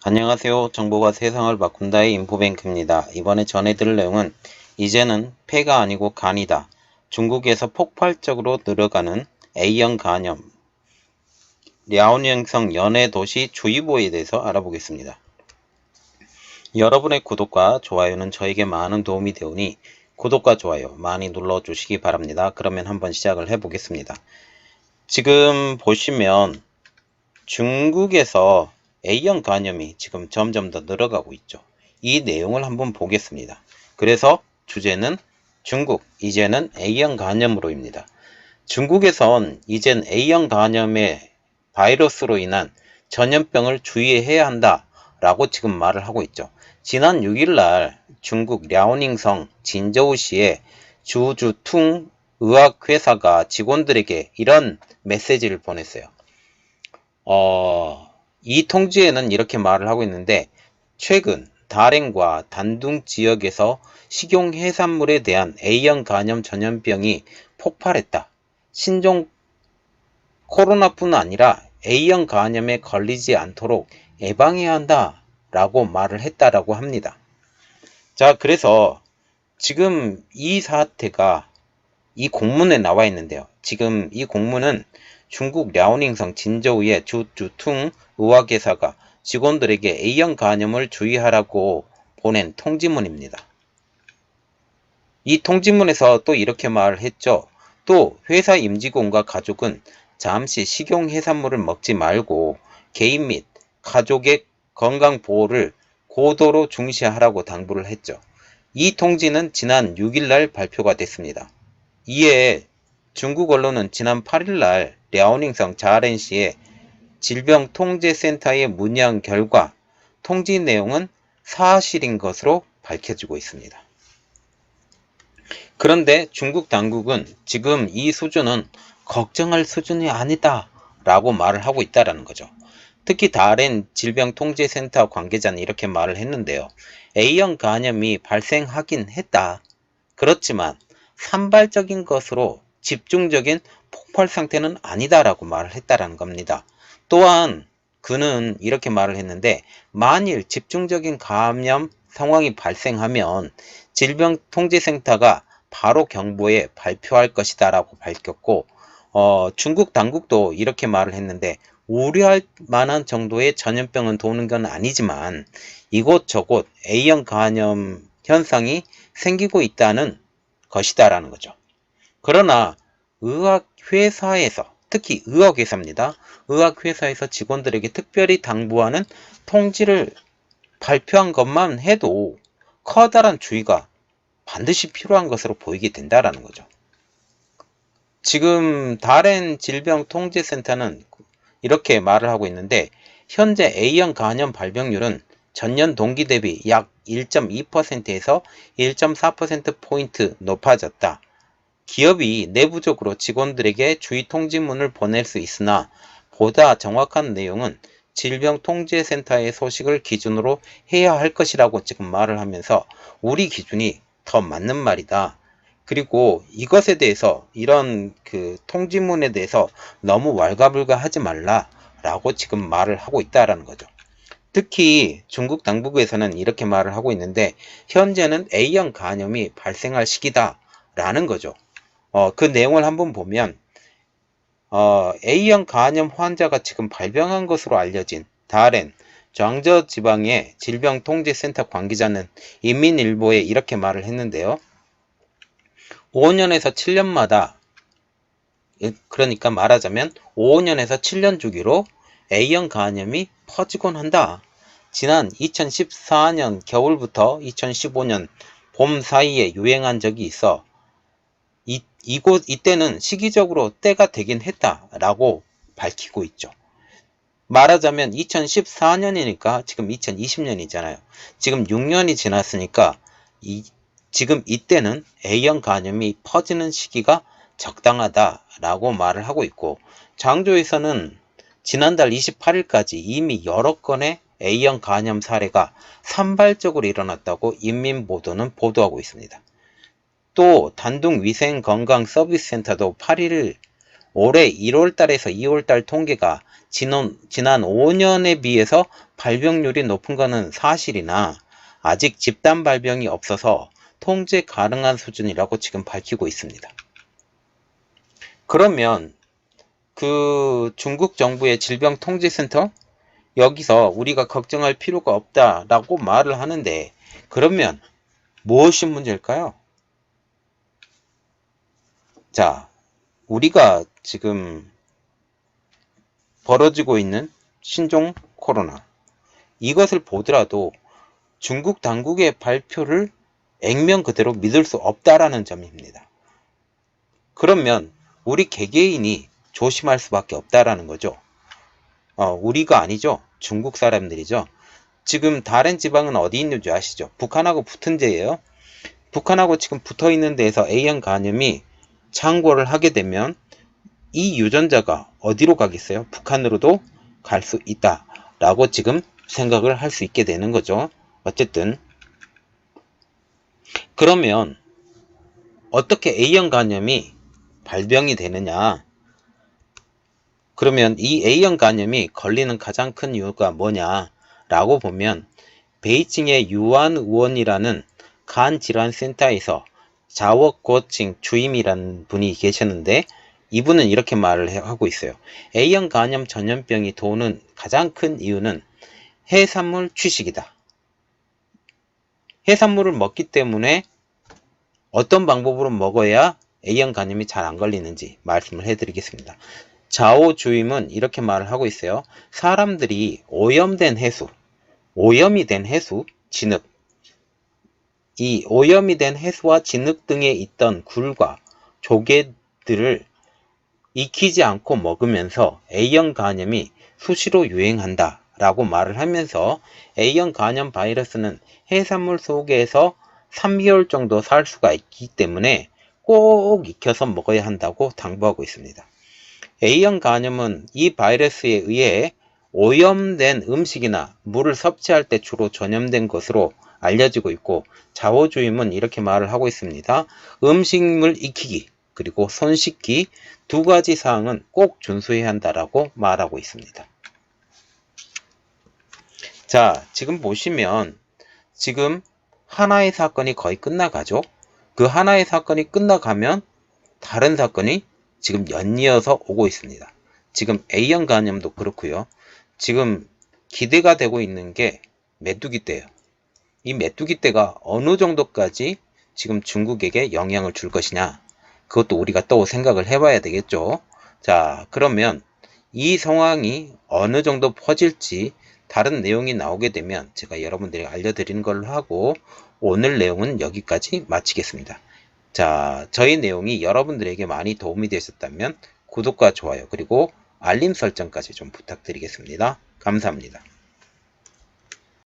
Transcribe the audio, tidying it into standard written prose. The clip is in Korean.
안녕하세요. 정보가 세상을 바꾼다의 인포뱅크입니다. 이번에 전해드릴 내용은 이제는 폐가 아니고 간이다. 중국에서 폭발적으로 늘어가는 A형 간염, 랴오닝성 연해도시 주의보에 대해서 알아보겠습니다. 여러분의 구독과 좋아요는 저에게 많은 도움이 되오니 구독과 좋아요 많이 눌러주시기 바랍니다. 그러면 한번 시작을 해보겠습니다. 지금 보시면 중국에서 A형 간염이 지금 점점 더 늘어가고 있죠. 이 내용을 한번 보겠습니다. 그래서 주제는 중국, 이제는 A형 간염으로입니다. 중국에선 이젠 A형 간염의 바이러스로 인한 전염병을 주의해야 한다 라고 지금 말을 하고 있죠. 지난 6일날 중국 랴오닝성 진저우시의 주주퉁 의학회사가 직원들에게 이런 메시지를 보냈어요. 이 통지에는 이렇게 말을 하고 있는데, 최근 다롄과 단둥 지역에서 식용해산물에 대한 A형 간염 전염병이 폭발했다. 신종 코로나뿐 아니라 A형 간염에 걸리지 않도록 예방해야 한다 라고 말을 했다라고 합니다. 자, 그래서 지금 이 사태가 이 공문에 나와 있는데요. 지금 이 공문은 중국 랴오닝성 진저우의 주퉁 의학회사가 직원들에게 A형 간염을 주의하라고 보낸 통지문입니다. 이 통지문에서 또 이렇게 말을 했죠. 또 회사 임직원과 가족은 잠시 식용해산물을 먹지 말고 개인 및 가족의 건강 보호를 고도로 중시하라고 당부를 했죠. 이 통지는 지난 6일날 발표가 됐습니다. 이에 중국 언론은 지난 8일날 랴오닝성 자렌시의 질병통제센터에 문의한 결과 통지 내용은 사실인 것으로 밝혀지고 있습니다. 그런데 중국 당국은 지금 이 수준은 걱정할 수준이 아니다 라고 말을 하고 있다는 거죠. 특히 다롄 질병통제센터 관계자는 이렇게 말을 했는데요. A형 간염이 발생하긴 했다. 그렇지만 산발적인 것으로 집중적인 폭발 상태는 아니다라고 말을 했다라는 겁니다. 또한 그는 이렇게 말을 했는데, 만일 집중적인 감염 상황이 발생하면 질병통제센터가 바로 경보에 발표할 것이다 라고 밝혔고, 중국 당국도 이렇게 말을 했는데, 우려할 만한 정도의 전염병은 도는 건 아니지만 이곳저곳 A형 간염 현상이 생기고 있다는 것이다라는 거죠. 그러나 의학회사에서, 특히 의학회사입니다. 의학회사에서 직원들에게 특별히 당부하는 통지를 발표한 것만 해도 커다란 주의가 반드시 필요한 것으로 보이게 된다라는 거죠. 지금 다롄 질병통제센터는 이렇게 말을 하고 있는데, 현재 A형 간염 발병률은 전년 동기 대비 약 1.2%에서 1.4%포인트 높아졌다. 기업이 내부적으로 직원들에게 주의 통지문을 보낼 수 있으나 보다 정확한 내용은 질병통제센터의 소식을 기준으로 해야 할 것이라고 지금 말을 하면서 우리 기준이 더 맞는 말이다. 그리고 이것에 대해서, 이런 그 통지문에 대해서 너무 왈가불가하지 말라 라고 지금 말을 하고 있다라는 거죠. 특히 중국 당국에서는 이렇게 말을 하고 있는데, 현재는 A형 간염이 발생할 시기다 라는 거죠. 그 내용을 한번 보면 A형 간염 환자가 지금 발병한 것으로 알려진 다롄 장저 지방의 질병통제센터 관계자는 인민일보에 이렇게 말을 했는데요. 5년에서 7년마다, 그러니까 말하자면 5년에서 7년 주기로 A형 간염이 퍼지곤 한다. 지난 2014년 겨울부터 2015년 봄 사이에 유행한 적이 있어 이때는 시기적으로 때가 되긴 했다라고 밝히고 있죠. 말하자면 2014년이니까 지금 2020년이잖아요. 지금 6년이 지났으니까 지금 이때는 A형 간염이 퍼지는 시기가 적당하다라고 말을 하고 있고, 장조에서는 지난달 28일까지 이미 여러 건의 A형 간염 사례가 산발적으로 일어났다고 인민보도는 보도하고 있습니다. 또 단둥 위생건강서비스센터도 8일 올해 1월 달에서 2월 달 통계가 지난 5년에 비해서 발병률이 높은 것은 사실이나 아직 집단 발병이 없어서 통제 가능한 수준이라고 지금 밝히고 있습니다. 그러면 그 중국 정부의 질병통제센터 여기서 우리가 걱정할 필요가 없다라고 말을 하는데, 그러면 무엇이 문제일까요? 자, 우리가 지금 벌어지고 있는 신종 코로나, 이것을 보더라도 중국 당국의 발표를 액면 그대로 믿을 수 없다라는 점입니다. 그러면 우리 개개인이 조심할 수밖에 없다라는 거죠. 우리가 아니죠. 중국 사람들이죠. 지금 다른 지방은 어디 있는지 아시죠? 북한하고 붙은 데예요. 북한하고 지금 붙어 있는 데에서 A형 간염이 창궐을 하게 되면 이 유전자가 어디로 가겠어요? 북한으로도 갈 수 있다라고 지금 생각을 할 수 있게 되는 거죠. 어쨌든 그러면 어떻게 A형 간염이 발병이 되느냐? 그러면 이 A형 간염이 걸리는 가장 큰 이유가 뭐냐라고 보면, 베이징의 유안 의원이라는 간질환센터에서 자워고칭 주임이라는 분이 계셨는데, 이분은 이렇게 말을 하고 있어요. A형 간염 전염병이 도는 가장 큰 이유는 해산물 취식이다. 해산물을 먹기 때문에 어떤 방법으로 먹어야 A형 간염이 잘 안 걸리는지 말씀을 해드리겠습니다. 자오 주임은 이렇게 말을 하고 있어요. 사람들이 오염된 해수, 오염이 된 해수, 진흙, 이 오염이 된 해수와 진흙 등에 있던 굴과 조개들을 익히지 않고 먹으면서 A형 간염이 수시로 유행한다 라고 말을 하면서, A형 간염 바이러스는 해산물 속에서 3개월 정도 살 수가 있기 때문에 꼭 익혀서 먹어야 한다고 당부하고 있습니다. A형 간염은 이 바이러스에 의해 오염된 음식이나 물을 섭취할 때 주로 전염된 것으로 알려지고 있고, 자오주임은 이렇게 말을 하고 있습니다. 음식물 익히기 그리고 손 씻기 두 가지 사항은 꼭 준수해야 한다라고 말하고 있습니다. 자, 지금 보시면 지금 하나의 사건이 거의 끝나가죠. 그 하나의 사건이 끝나가면 다른 사건이 지금 연이어서 오고 있습니다. 지금 A형 간염도 그렇고요. 지금 기대가 되고 있는 게 메뚜기 떼예요. 이 메뚜기 떼가 어느 정도까지 지금 중국에게 영향을 줄 것이냐, 그것도 우리가 또 생각을 해봐야 되겠죠. 자, 그러면 이 상황이 어느 정도 퍼질지 다른 내용이 나오게 되면 제가 여러분들에게 알려드리는 걸로 하고, 오늘 내용은 여기까지 마치겠습니다. 자, 저희 내용이 여러분들에게 많이 도움이 되셨다면 구독과 좋아요 그리고 알림 설정까지 좀 부탁드리겠습니다. 감사합니다.